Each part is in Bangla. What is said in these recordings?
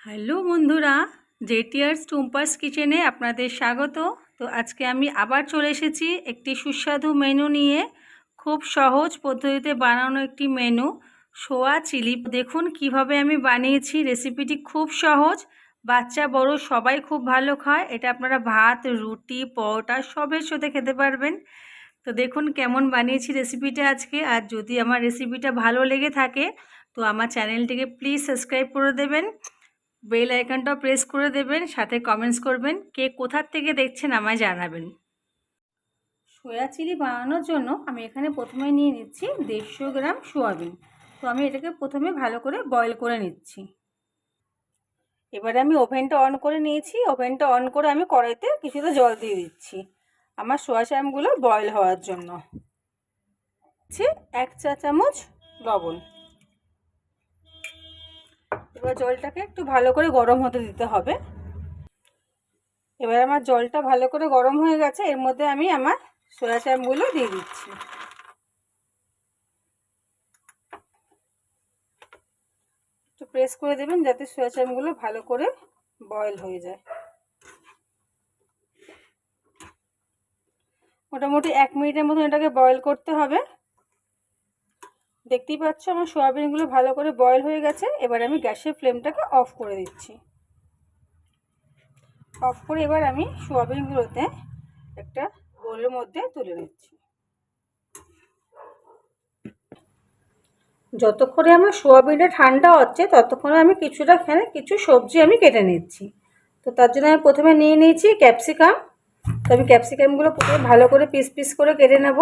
হ্যালো বন্ধুরা, জেটিআরস টুম্পাস কিচেনে আপনাদের স্বাগত। তো আজকে আমি আবার চলে এসেছি একটি সুস্বাদু মেনু নিয়ে। খুব সহজ পদ্ধতিতে বানানো একটি মেনু, সোয়া চিলি। দেখুন কিভাবে আমি বানিয়েছি। রেসিপিটি খুব সহজ, বাচ্চা বড় সবাই খুব ভালো খায়। এটা আপনারা ভাত, রুটি, পরোটা সবের সাথে খেতে পারবেন। তো দেখুন কেমন বানিয়েছি রেসিপিটা আজকে। আর যদি আমার রেসিপিটা ভালো লেগে থাকে তো আমার চ্যানেলটিকে প্লিজ সাবস্ক্রাইব করে দেবেন, বেল আইকনটা প্রেস করে দেবেন, সাথে কমেন্টস করবেন কে কোথার থেকে দেখছেন আমায় জানাবেন। সয়া চিলি বানানোর জন্য আমি এখানে প্রথমে নিয়ে নিচ্ছি 150 গ্রাম সোয়াবিন। তো আমি এটাকে প্রথমে ভালো করে বয়েল করে নিচ্ছি। এবারে আমি ওভেনটা অন করে নিয়েছি। ওভেনটা অন করে আমি কড়াইতে কিছুটা জল দিয়ে দিচ্ছি আমার সোয়া চামগুলো বয়েল হওয়ার জন্য। 1 চা চামচ লবণ। এবার জলটাকে একটু ভালো করে গরম হতে দিতে হবে। এবার আমার জলটা ভালো করে গরম হয়ে গেছে। এর মধ্যে আমি আমার সোয়া চাংগুলো দিয়ে দিচ্ছি। একটু প্রেস করে দেবেন যাতে সোয়া চাংগুলো ভালো করে বয়েল হয়ে যায়। মোটামুটি 1 মিনিটের মতো এটাকে বয়েল করতে হবে। দেখতেই পাচ্ছ আমার সোয়াবিনগুলো ভালো করে বয়েল হয়ে গেছে। এবার আমি গ্যাসের ফ্লেমটাকে অফ করে দিচ্ছি। অফ করে এবার আমি সোয়াবিনগুলোতে একটা বোলের মধ্যে তুলে নিচ্ছি। যতক্ষণে আমার সোয়াবিনটা ঠান্ডা হচ্ছে ততক্ষণে আমি কিছু সবজি আমি কেটে নিচ্ছি। তো তার জন্য আমি প্রথমে নিয়ে নিয়েছি ক্যাপসিকাম। তো আমি ক্যাপসিকামগুলো প্রথমে ভালো করে পিস পিস করে কেটে নেব।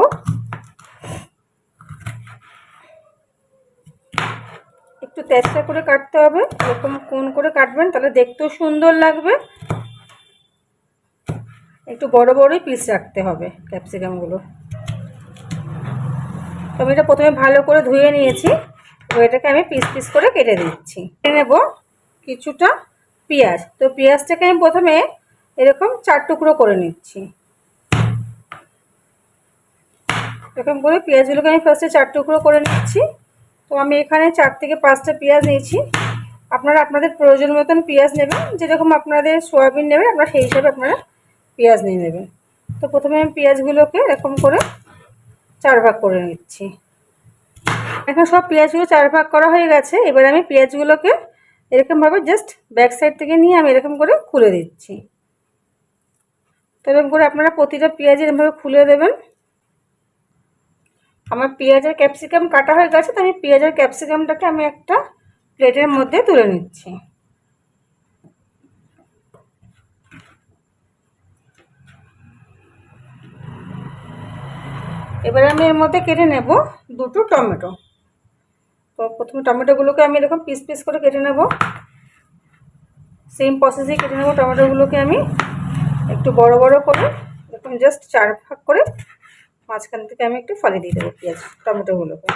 একটু তেজটা করে কাটতে হবে, এরকম কোণ করে কাটবেন, তাহলে দেখতেও সুন্দর লাগবে। একটু বড় বড়ই পিস রাখতে হবে ক্যাপসিকামগুলো। তো আমি এটা প্রথমে ভালো করে ধুয়ে নিয়েছি। এবার এটাকে আমি পিস পিস করে কেটে দিচ্ছি। কেটে নেব কিছুটা পেঁয়াজ। তো পেঁয়াজটাকে আমি প্রথমে এরকম 4 টুকরো করে নিচ্ছি। এরকম করে পেঁয়াজগুলোকে আমি ফার্স্টে 4 টুকরো করে নিচ্ছি। তো আমি এখানে 4 থেকে 5টা পেঁয়াজ নিয়েছি। আপনারা আপনাদের প্রয়োজন মতন পেঁয়াজ নেবেন, যেরকম আপনাদের সোয়াবিন নেবেন আপনারা সেই হিসাবে আপনারা পেঁয়াজ নিয়ে নেবেন। তো প্রথমে আমি পেঁয়াজগুলোকে এরকম করে 4 ভাগ করে নিচ্ছি। এখন সব পেঁয়াজগুলো 4 ভাগ করা হয়ে গেছে। এবার আমি পেঁয়াজগুলোকে এরকমভাবে জাস্ট ব্যাক সাইড থেকে নিয়ে আমি এরকম করে খুলে দিচ্ছি। তো এরকম করে আপনারা প্রতিটা পেঁয়াজ এরকমভাবে খুলে দেবেন। আমার পেঁয়াজ আর ক্যাপসিকাম কাটা হয়ে গেছে। তো আমি পেঁয়াজ আর ক্যাপসিকামটাকে আমি একটা প্লেটের মধ্যে তুলে নিচ্ছি। এবার আমি এর মধ্যে কেটে নেব 2টো টমেটো। তো প্রথমে টমেটোগুলোকে আমি এরকম পিস পিস করে কেটে নেব। সেম প্রসেসে কেটে নেব টমেটোগুলোকে আমি একটু বড় বড় করে, এরকম জাস্ট 4 ভাগ করে মাঝখান থেকে আমি একটু ফালি দিয়ে দেবো পেঁয়াজ টমেটোগুলোকে।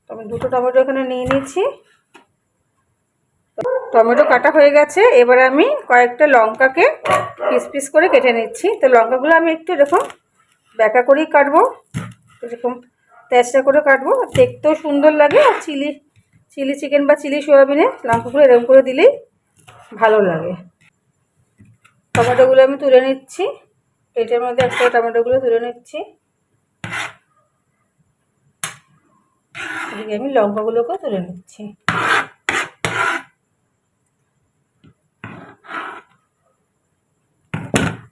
তো আমি 2টো টমেটো এখানে নিয়ে নিয়েছি। টমেটো কাটা হয়ে গেছে। এবার আমি কয়েকটা লঙ্কাকে পিস পিস করে কেটে নিচ্ছি। তো লঙ্কাগুলো আমি একটু এরকম ব্যাকা করেই কাটবো, এরকম তেজটা করে কাটবো, দেখতেও সুন্দর লাগে। আর চিলি চিকেন বা চিলি সোয়াবিনে লঙ্কাগুলো এরকম করে দিলেই ভালো লাগে। টমেটোগুলো আমি তুলে নিচ্ছি প্লেটের মধ্যে। একটা টমেটোগুলো তুলে নিচ্ছি। এদিকে আমি লঙ্কাগুলোকেও তুলে নিচ্ছি।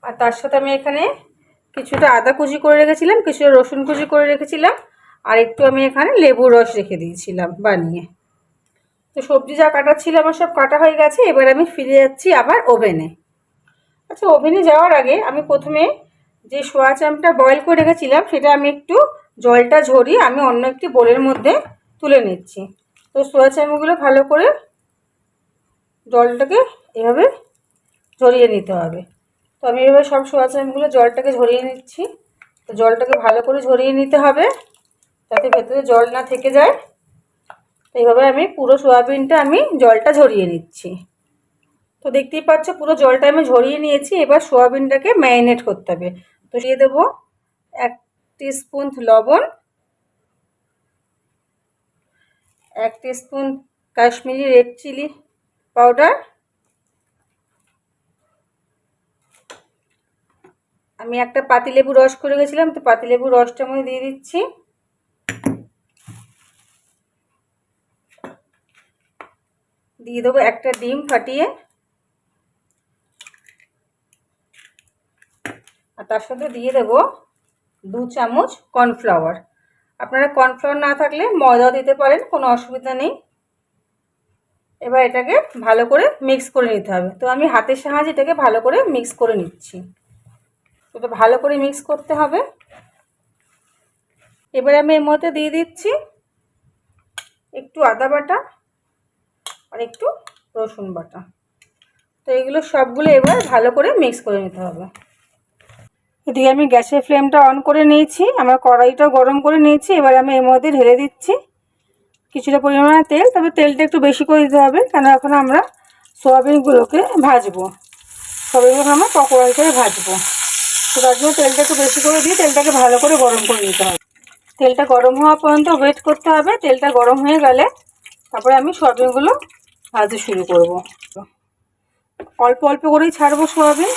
আর তার সাথে আমি এখানে কিছুটা আদা কুচি করে রেখেছিলাম, কিছুটা রসুন কুচি করে রেখেছিলাম, আর একটু আমি এখানে লেবুর রস রেখে দিয়েছিলাম বানিয়ে। তো সবজি যা কাটা ছিল আমার সব কাটা হয়ে গেছে। এবার আমি ফিরে যাচ্ছি আবার ওভেনে। আচ্ছা, ওভেনে যাওয়ার আগে আমি প্রথমে যে সোয়া চাংটা বয়েল করে রেখেছিলাম সেটা আমি একটু জলটা ঝরিয়ে আমি অন্য একটি বোলের মধ্যে তুলে নিচ্ছি। তো সোয়া চাংগুলো ভালো করে জলটাকে এভাবে ঝরিয়ে নিতে হবে। তো আমি এভাবে সব সোয়া চাংগুলো জলটাকে ঝরিয়ে নিচ্ছি। তো জলটাকে ভালো করে ঝরিয়ে নিতে হবে যাতে ভেতরে জল না থেকে যায়। তো এইভাবে আমি পুরো সোয়াবিনটা আমি জলটা ঝরিয়ে নিচ্ছি। তো দেখতেই পাচ্ছ পুরো জলটা আমি ঝরিয়ে নিয়েছি। এবার সোয়াবিনটাকে ম্যারিনেট করতে হবে। তো দিয়ে দেবো 1 টিস্পুন লবণ, 1 teaspoon Kashmiri red chilli powder, আমি একটা পাতিলেবু রস করে গেছিলাম, তো পাতিলেবু রসটা মধ্যে দিয়ে দিচ্ছি। দিয়ে দেবো একটা ডিম ফাটিয়ে, আর তার সাথে দিয়ে দেবো 2 চামচ কর্নফ্লাওয়ার। আপনারা কর্নফ্লাওয়ার না থাকলে ময়দাও দিতে পারেন, কোনো অসুবিধা নেই। এবার এটাকে ভালো করে মিক্স করে নিতে হবে। তো আমি হাতের সাহায্যে এটাকে ভালো করে মিক্স করে নিচ্ছি। এটা ভালো করে মিক্স করতে হবে। এবার আমি এর মধ্যে দিয়ে দিচ্ছি একটু আদা বাটা আর একটু রসুন বাটা। তো এগুলো সবগুলো এবার ভালো করে মিক্স করে নিতে হবে। এদিকে আমি গ্যাসের ফ্লেমটা অন করে নিয়েছি, আমার কড়াইটাও গরম করে নিয়েছি। এবার আমি এর মধ্যে ঢেলে দিচ্ছি কিছুটা পরিমাণে তেল, তবে তেলটা একটু বেশি করে দিতে হবে, কেন এখন আমরা সোয়াবিনগুলোকে ভাজবো, সোয়াবিনগুলো আমরা পকোড়া হিসেবে ভাজবো। তো তার জন্য তেলটা একটু বেশি করে দিয়ে তেলটাকে ভালো করে গরম করে নিতে হবে। তেলটা গরম হওয়া পর্যন্ত ওয়েট করতে হবে। তেলটা গরম হয়ে গেলে তারপরে আমি সোয়াবিনগুলো ভাজতে শুরু করব। অল্প অল্প করেই ছাড়বো সোয়াবিন,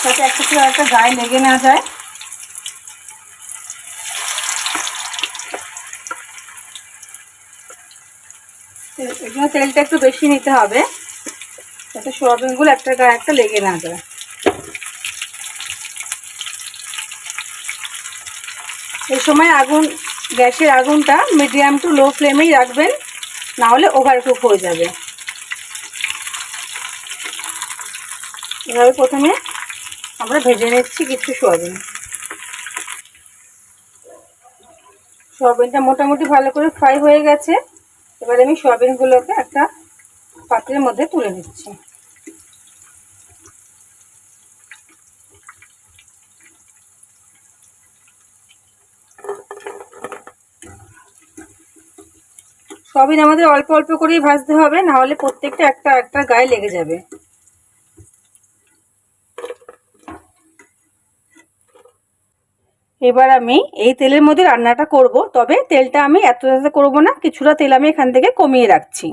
যাতে একটা থেকে একটা গায়ে লেগে না যায়। এই জন্য তেলটা একটু বেশি নিতে হবে, যাতে সোয়াবিনগুলো একটা গায়ে একটা লেগে না যায়। এই সময় গ্যাসের আগুনটা মিডিয়াম টু লো ফ্লেমেই রাখবেন, না হলে ওভারকুক হয়ে যাবে। এভাবে প্রথমে আমরা ভেজে নিচ্ছি কিছু সোয়াবিন। সোয়াবিনটা মোটামুটি ভালো করে ফ্রাই হয়ে গেছে। এবার আমি সোয়াবিনগুলোকে একটা পাত্রের মধ্যে তুলে নিচ্ছি। সোয়াবিন আমাদের অল্প অল্প করেই ভাজতে হবে, না হলে প্রত্যেকটা একটা একটা গায়ে লেগে যাবে। এবার আমি এই তেলের মধ্যে রান্নাটা করব, তবে তেলটা আমি এতটাতে করব না, কিছুটা তেল আমি এখান থেকে কমিয়ে রাখছি।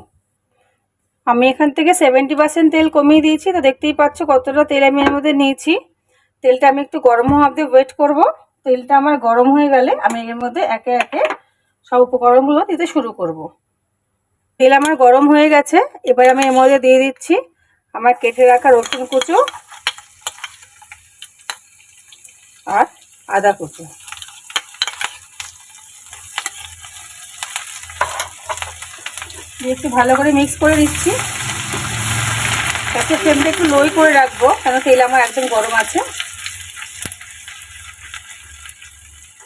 আমি এখান থেকে 70% তেল কমিয়ে দিয়েছি। তো দেখতেই পাচ্ছ কতটা তেল আমি এর মধ্যে নিয়েছি। তেলটা আমি একটু গরম হওয়া অবধি ওয়েট করব। তেলটা আমার গরম হয়ে গেলে আমি এর মধ্যে একে একে সব উপকরণগুলো দিতে শুরু করব। তেল আমার গরম হয়ে গেছে। এবার আমি এর মধ্যে দিয়ে দিচ্ছি আমার কেটে রাখা রসুন কুচো আর আদা কুচো। দিয়ে একটু ভালো করে মিক্স করে দিচ্ছি। গ্যাসের ফ্লেমটা একটু লোই করে রাখবো, কারণ তেল আমার একদম গরম আছে।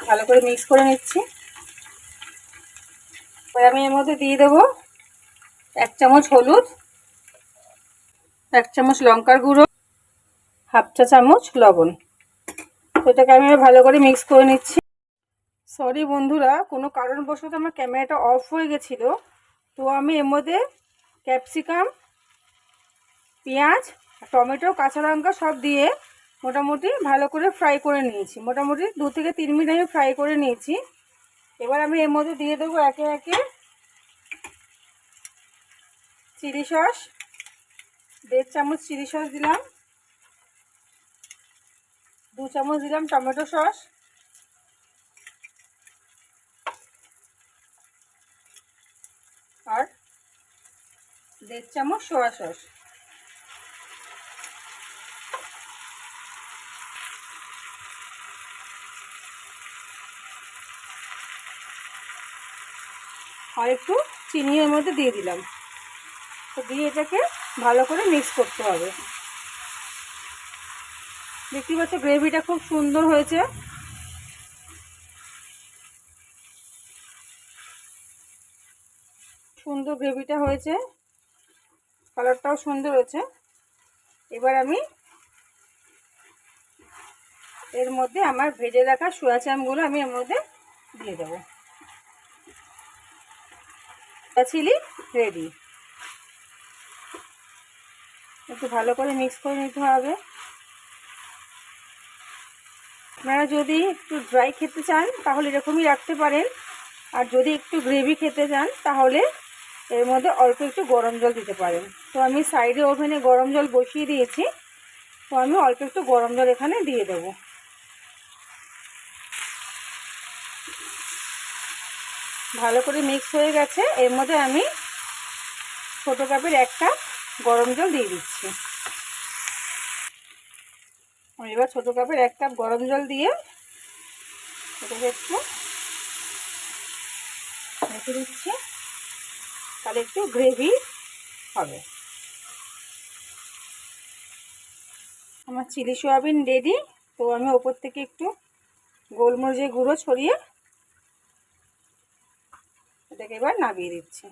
ভালো করে মিক্স করে নিচ্ছি। এবার আমি এর মধ্যে দিয়ে দেবো 1 চামচ হলুদ, 1 চামচ লঙ্কার গুঁড়ো, হাফ চা চামচ লবণ। তো এটাকে আমি ভালো করে মিক্স করে নিচ্ছি। সরি বন্ধুরা, কোনো কারণবশত আমার ক্যামেরাটা অফ হয়ে গেছিলো। তো আমি এর মধ্যে ক্যাপসিকাম, পেঁয়াজ, টমেটো, কাঁচা লঙ্কা সব দিয়ে মোটামুটি ভালো করে ফ্রাই করে নিয়েছি। মোটামুটি 2 থেকে 3 মিনিট আমি ফ্রাই করে নিয়েছি। এবার আমি এর মধ্যে দিয়ে দেবো একে একে চিলি সস, 1.5 চামচ চিলি সস দিলাম, 2 চামচ দিলাম টমেটো সস, আর 1.5 চামচ সোয়া সস। আর একটু চিনি এর মধ্যে দিয়ে দিলাম। তো দিয়ে এটাকে ভালো করে মিক্স করতে হবে। দেখতে পাচ্ছ গ্রেভিটা খুব সুন্দর হয়েছে। সুন্দর গ্রেভিটা হয়েছে, কালারটাও সুন্দর হয়েছে। এবার আমি এর মধ্যে আমার ভেজে রাখা সোয়া চাংগুলো আমি এর মধ্যে দিয়ে দেবো। Chilli ready. একটু ভালো করে মিক্স করে নিতে হবে। আপনারা যদি একটু ড্রাই খেতে চান তাহলে এরকমই রাখতে পারেন, আর যদি একটু গ্রেভি খেতে চান তাহলে এর মধ্যে অল্প একটু গরম জল দিতে পারেন। তো আমি সাইডে ওভেনে গরম জল বসিয়ে দিয়েছি, তো আমি অল্প একটু গরম জল এখানে দিয়ে দেবো। ভালো করে মিক্স হয়ে গেছে। এর মধ্যে আমি ছোটো কাপের 1 কাপ গরম জল দিয়ে দিচ্ছি। আমি এবার ছোটো কাপের 1 কাপ গরম জল দিয়ে এটাকে একটু রেখে দিচ্ছি, তাহলে একটু গ্রেভি হবে। আমার চিলি সয়াবিন রেডি। তো আমি ওপর থেকে একটু গোলমরিচের গুঁড়ো ছড়িয়ে এটাকে এবার নামিয়ে দিচ্ছি।